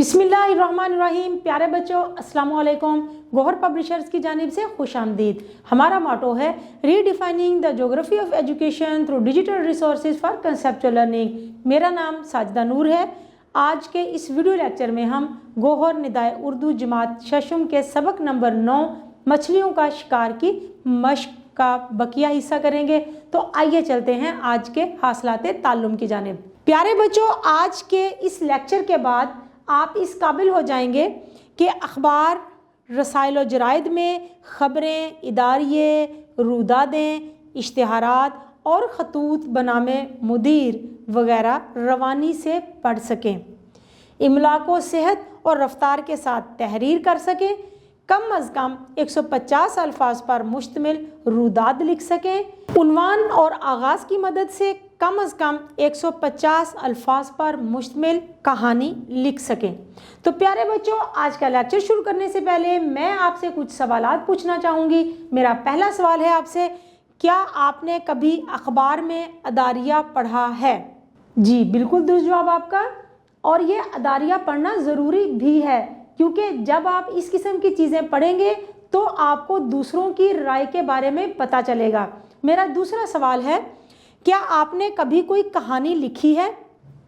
बिस्मिल्लाहिर्रहमानिर्रहीम। प्यारे बच्चों, अस्सलाम वालेकुम। गौहर पब्लिशर्स की जानिब से खुश आमदीद। हमारा मोटो है redefining the geography of education through digital resources for conceptual learning. मेरा नाम साजिदा नूर है। आज के इस वीडियो लेक्चर में हम गौहर निदाए उर्दू जमात शशम के सबक नंबर 9 मछलियों का शिकार की मश्क का बकिया हिस्सा करेंगे। तो आइए चलते हैं आज के हासिलाते ताल्लुम की जानिब। प्यारे बच्चों, आज के इस लेक्चर के बाद आप इस काबिल हो जाएंगे कि अखबार, रसाइल व जराइद में ख़बरें, इदारिये, रुदादें, इश्तिहारात और ख़तूत बनामे मुदीर वगैरह रवानी से पढ़ सकें, इमला को सेहत और रफ्तार के साथ तहरीर कर सकें, कम अज़ कम 150 अल्फाज पर मुश्तमिल रुदाद लिख सकें, उन्वान और आगाज़ की मदद से कम अज़ कम 150 अल्फाज पर मुश्तमिल कहानी लिख सकें। तो प्यारे बच्चों, आज का लेक्चर शुरू करने से पहले मैं आपसे कुछ सवालात पूछना चाहूँगी। मेरा पहला सवाल है आपसे, क्या आपने कभी अखबार में अदारिया पढ़ा है? जी बिल्कुल दुरुस्त जवाब आपका। और ये अदारिया पढ़ना ज़रूरी भी है, क्योंकि जब आप इस किस्म की चीज़ें पढ़ेंगे तो आपको दूसरों की राय के बारे में पता चलेगा। मेरा दूसरा सवाल है, क्या आपने कभी कोई कहानी लिखी है?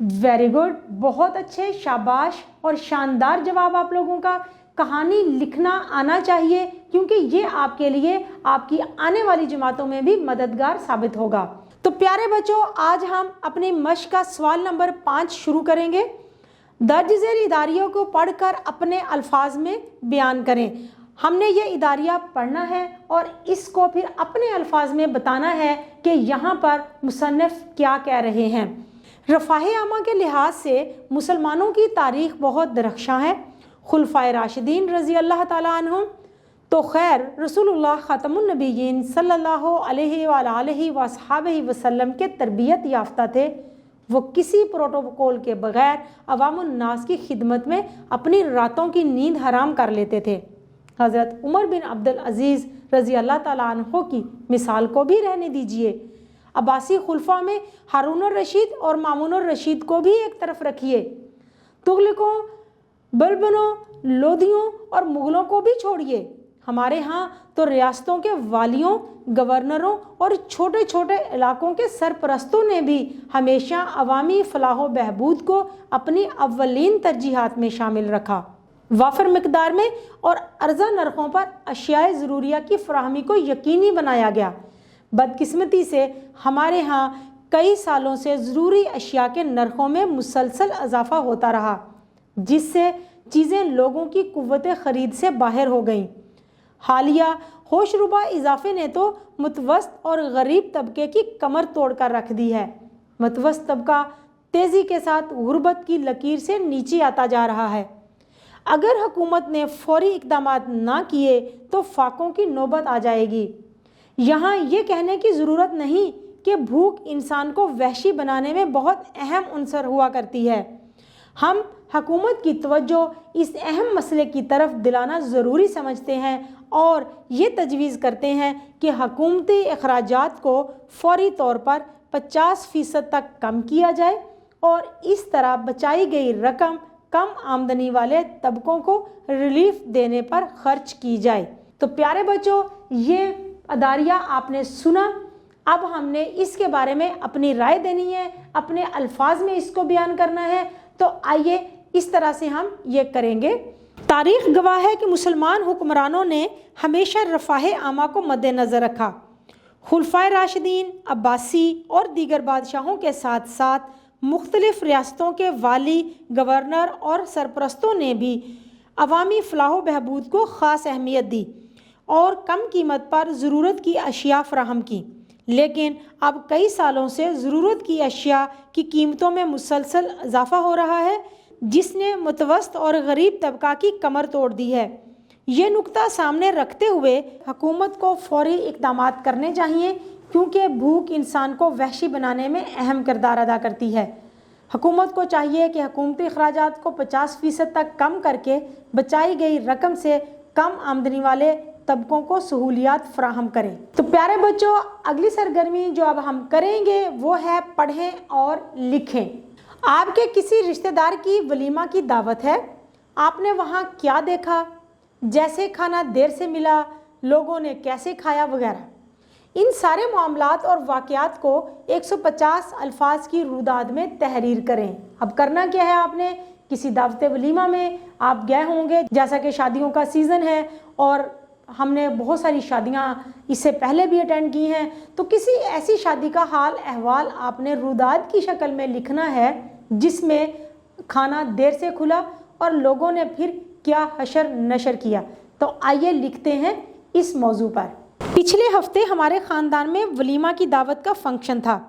वेरी गुड, बहुत अच्छे, शाबाश और शानदार जवाब आप लोगों का। कहानी लिखना आना चाहिए, क्योंकि ये आपके लिए आपकी आने वाली जमातों में भी मददगार साबित होगा। तो प्यारे बच्चों, आज हम अपनी मश्क का सवाल नंबर 5 शुरू करेंगे। दर्ज झेल इदारियों को पढ़कर अपने अल्फाज में बयान करें। हमने ये इदारिया पढ़ना है और इसको फिर अपने अल्फाज में बताना है कि यहाँ पर मुसन्निफ क्या कह रहे हैं। रफ़ाए आमा के लिहाज से मुसलमानों की तारीख़ बहुत दरख्शां है। खुलफ़ाए राशिदीन रज़ी अल्लाह ताला अन्हुम तो खैर रसूलुल्लाह ख़ातमुन नबिय्यीन सल्लल्लाहु अलैहि वसल्लम के तरबियत याफ्ता थे। वो किसी प्रोटोकॉल के बगैर अवामुन नास की खिदमत में अपनी रातों की नींद हराम कर लेते थे। हज़रत उमर बिन अब्दुल अज़ीज़ रज़ी अल्लाह ताला अन्हो की मिसाल को भी रहने दीजिए। अब्बासी खुलफा में हारून रशीद और मामून रशीद को भी एक तरफ रखिए। तुगलकों, बलबनों, लोधियों और मुग़लों को भी छोड़िए। हमारे यहाँ तो रियासतों के वालियों, गवर्नरों और छोटे छोटे इलाकों के सरपरस्तों ने भी हमेशा अवामी फलाह बहबूद को अपनी अव्वलीन तरजीहात में शामिल रखा। वाफर मिकदार में और अर्जा नरखों पर अशियाए ज़रूरिया की फराहमी को यकीनी बनाया गया। बदकिस्मती से हमारे यहाँ कई सालों से ज़रूरी अशिया के नरखों में मुसलसल इजाफ़ा होता रहा, जिससे चीज़ें लोगों की कुव्वत ख़रीद से बाहर हो गईं। हालिया होशरुबा इजाफे ने तो मुतवस्त और गरीब तबके की कमर तोड़ कर रख दी है। मुतवस्त तबका तेज़ी के साथ गुर्बत की लकीर से नीचे आता जा रहा है। अगर हुकूमत ने फौरी इक़दामात ना किए तो फाकों की नौबत आ जाएगी। यहाँ ये कहने की ज़रूरत नहीं कि भूख इंसान को वहशी बनाने में बहुत अहम उन्सर हुआ करती है। हम हुकूमत की तवज्जो इस अहम मसले की तरफ दिलाना ज़रूरी समझते हैं और ये तजवीज़ करते हैं कि हुकूमती अखराजात को फौरी तौर पर 50% तक कम किया जाए और इस तरह बचाई गई रकम कम आमदनी वाले तबकों को रिलीफ देने पर खर्च की जाए। तो प्यारे बच्चों, ये अदारिया आपने सुना। अब हमने इसके बारे में अपनी राय देनी है, अपने अल्फाज में इसको बयान करना है। तो आइए इस तरह से हम ये करेंगे। तारीख़ गवाह है कि मुसलमान हुक्मरानों ने हमेशा रफ़ाए आमा को मद्देनज़र रखा। खुलफ़ाए राशिदीन, अब्बासी और दीगर बादशाहों के साथ साथ मुख्तलिफ़ रियासतों के वाली, गवर्नर और सरपरस्तों ने भी अवामी फलाह बहबूद को ख़ास अहमियत दी और कम कीमत पर ज़रूरत की अशिया फ़राहम की। लेकिन अब कई सालों से ज़रूरत की अशिया की कीमतों में मुसलसल इजाफ़ा हो रहा है, जिसने मुतवस्त और गरीब तबका की कमर तोड़ दी है। ये नुक्ता सामने रखते हुए हुकूमत को फौरी इक़दामात करने चाहिए, क्योंकि भूख इंसान को वहशी बनाने में अहम किरदार अदा करती है। हुकूमत को चाहिए कि हुकूमती अखराजात को 50% तक कम करके बचाई गई रकम से कम आमदनी वाले तबकों को सहूलियात फराहम करें। तो प्यारे बच्चों, अगली सरगर्मी जो अब हम करेंगे वो है पढ़ें और लिखें। आपके किसी रिश्तेदार की वलीमा की दावत है, آپ نے وہاں کیا دیکھا، جیسے کھانا دیر سے ملا، لوگوں نے کیسے کھایا وغیرہ۔ ان سارے معاملات اور واقعات کو 150 الفاظ کی روداد میں تحریر کریں۔ اب کرنا کیا ہے، آپ نے کسی دعوت ولیمہ میں آپ گئے ہوں گے، جیسا کہ شادیوں کا سیزن ہے اور ہم نے بہت ساری شادیاں اس سے پہلے بھی اٹینڈ کی ہیں، تو کسی ایسی شادی کا حال احوال آپ نے روداد کی شکل میں لکھنا ہے جس میں کھانا دیر سے کھلا اور لوگوں نے پھر کیا حشر نشر کیا۔ تو آئیے لکھتے ہیں اس موضوع پر۔ پچھلے ہفتے ہمارے خاندان میں ولیمہ کی دعوت کا فنکشن تھا،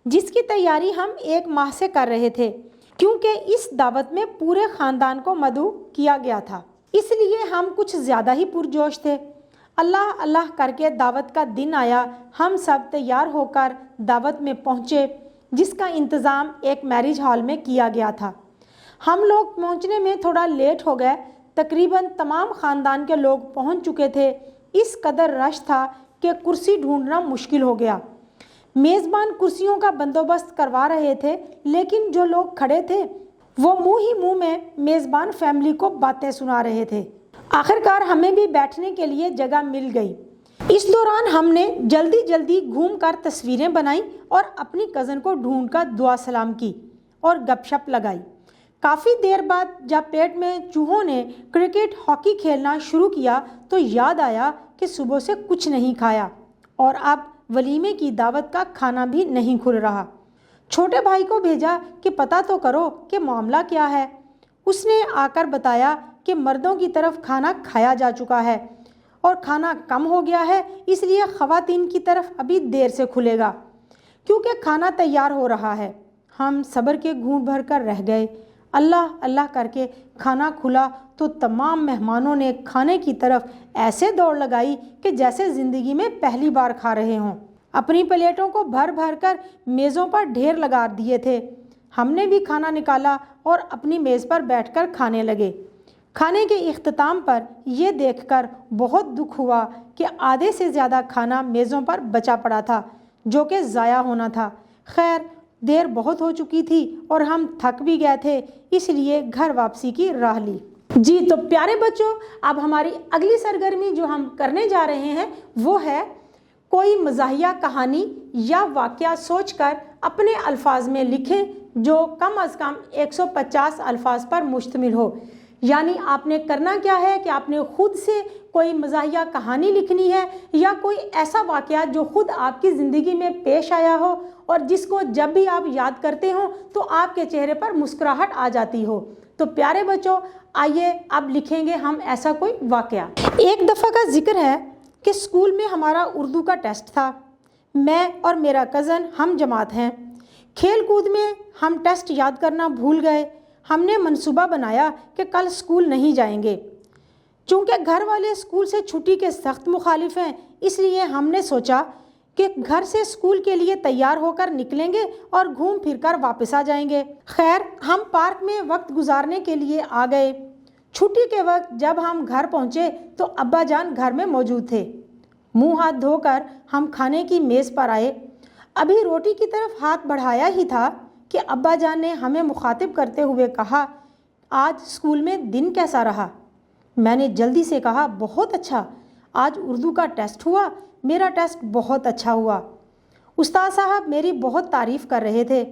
جس کی تیاری ہم 1 ماہ سے کر رہے تھے، کیونکہ اس دعوت میں پورے خاندان کو مدعو کیا گیا تھا، اس لیے ہم کچھ زیادہ ہی پرجوش تھے۔ اللہ اللہ کر کے دعوت کا دن آیا، ہم سب تیار ہو کر دعوت میں پہنچے، جس کا انتظام ایک میرج ہال میں کیا گیا تھا۔ ہم لوگ پہنچنے میں تھوڑا لیٹ ہو گئے، تقریباً تمام خاندان کے لوگ پہنچ چکے تھے۔ اس قدر رش تھا کہ کرسی ڈھونڈنا مشکل ہو گیا۔ میزبان کرسیوں کا بندوبست کروا رہے تھے، لیکن جو لوگ کھڑے تھے وہ منہ ہی منہ میں میزبان فیملی کو باتیں سنا رہے تھے۔ آخرکار ہمیں بھی بیٹھنے کے لیے جگہ مل گئی۔ اس دوران ہم نے جلدی جلدی گھوم کر تصویریں بنائیں اور اپنی کزن کو ڈھونڈ کر دعا سلام کی اور گپ شپ لگائی۔ کافی دیر بعد جب پیٹ میں چوہوں نے کرکٹ ہاکی کھیلنا شروع کیا تو یاد آیا کہ صبح سے کچھ نہیں کھایا اور اب ولیمے کی دعوت کا کھانا بھی نہیں کھل رہا۔ چھوٹے بھائی کو بھیجا کہ پتہ تو کرو کہ معاملہ کیا ہے۔ اس نے آ کر بتایا کہ مردوں کی طرف کھانا کھایا جا چکا ہے اور کھانا کم ہو گیا ہے، اس لیے خواتین کی طرف ابھی دیر سے کھلے گا کیونکہ کھانا تیار ہو رہا ہے۔ ہم صبر کے گھونٹ بھر کر رہ گئے۔ اللہ اللہ کر کے کھانا کھلا تو تمام مہمانوں نے کھانے کی طرف ایسے دوڑ لگائی کہ جیسے زندگی میں پہلی بار کھا رہے ہوں۔ اپنی پلیٹوں کو بھر بھر کر میزوں پر ڈھیر لگا دیے تھے۔ ہم نے بھی کھانا نکالا اور اپنی میز پر بیٹھ کر کھانے لگے۔ کھانے کے اختتام پر یہ دیکھ کر بہت دکھ ہوا کہ آدھے سے زیادہ کھانا میزوں پر بچا پڑا تھا، جو کہ ضائع ہونا تھا۔ خیر، دیر بہت ہو چکی تھی اور ہم تھک بھی گئے تھے، اس لیے گھر واپسی کی راہ لی۔ جی تو پیارے بچوں، اب ہماری اگلی سرگرمی جو ہم کرنے جا رہے ہیں وہ ہے کوئی مزاحیہ کہانی یا واقعہ سوچ کر اپنے الفاظ میں لکھیں جو کم از کم 150 الفاظ پر مشتمل ہو۔ یعنی آپ نے کرنا کیا ہے کہ آپ نے خود سے کوئی مزاحیہ کہانی لکھنی ہے یا کوئی ایسا واقعہ جو خود آپ کی زندگی میں پیش آیا ہو اور جس کو جب بھی آپ یاد کرتے ہوں تو آپ کے چہرے پر مسکراہٹ آ جاتی ہو۔ تو پیارے بچوں، آئیے اب لکھیں گے ہم ایسا کوئی واقعہ۔ ایک دفعہ کا ذکر ہے کہ اسکول میں ہمارا اردو کا ٹیسٹ تھا۔ میں اور میرا کزن ہم جماعت ہیں۔ کھیل کود میں ہم ٹیسٹ یاد کرنا بھول گئے۔ ہم نے منصوبہ بنایا کہ کل اسکول نہیں جائیں گے۔ چونکہ گھر والے اسکول سے چھٹی کے سخت مخالف ہیں، اس لیے ہم نے سوچا کہ گھر سے اسکول کے لیے تیار ہو کر نکلیں گے اور گھوم پھر کر واپس آ جائیں گے۔ خیر، ہم پارک میں وقت گزارنے کے لیے آ گئے۔ چھٹی کے وقت جب ہم گھر پہنچے تو ابا جان گھر میں موجود تھے۔ منہ ہاتھ دھو کر ہم کھانے کی میز پر آئے۔ ابھی روٹی کی طرف ہاتھ بڑھایا ہی تھا کہ ابا جان نے ہمیں مخاطب کرتے ہوئے کہا، آج اسکول میں دن کیسا رہا؟ میں نے جلدی سے کہا، بہت اچھا، آج اردو کا ٹیسٹ ہوا، میرا ٹیسٹ بہت اچھا ہوا۔ استاد صاحب میری بہت تعریف کر رہے تھے۔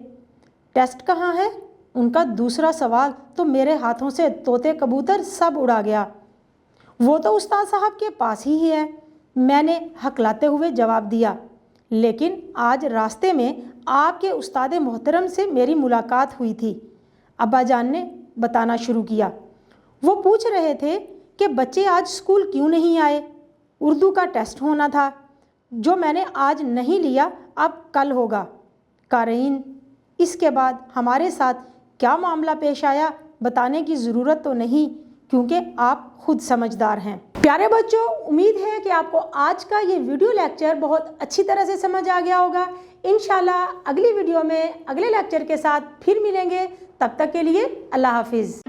ٹیسٹ کہاں ہے؟ ان کا دوسرا سوال تو میرے ہاتھوں سے طوطے کبوتر سب اڑا گیا۔ وہ تو استاد صاحب کے پاس ہی ہے، میں نے ہکلاتے ہوئے جواب دیا۔ لیکن آج راستے میں آپ کے استاد محترم سے میری ملاقات ہوئی تھی، ابا جان نے بتانا شروع کیا۔ وہ پوچھ رہے تھے کہ بچے آج اسکول کیوں نہیں آئے؟ اردو کا ٹیسٹ ہونا تھا، جو میں نے آج نہیں لیا، اب کل ہوگا۔ قارئین، اس کے بعد ہمارے ساتھ کیا معاملہ پیش آیا بتانے کی ضرورت تو نہیں، کیونکہ آپ خود سمجھدار ہیں۔ پیارے بچوں، امید ہے کہ آپ کو آج کا یہ ویڈیو لیکچر بہت اچھی طرح سے سمجھ آ گیا ہوگا۔ انشاءاللہ اگلی ویڈیو میں اگلے لیکچر کے ساتھ پھر ملیں گے، تب تک کے لیے اللہ حافظ۔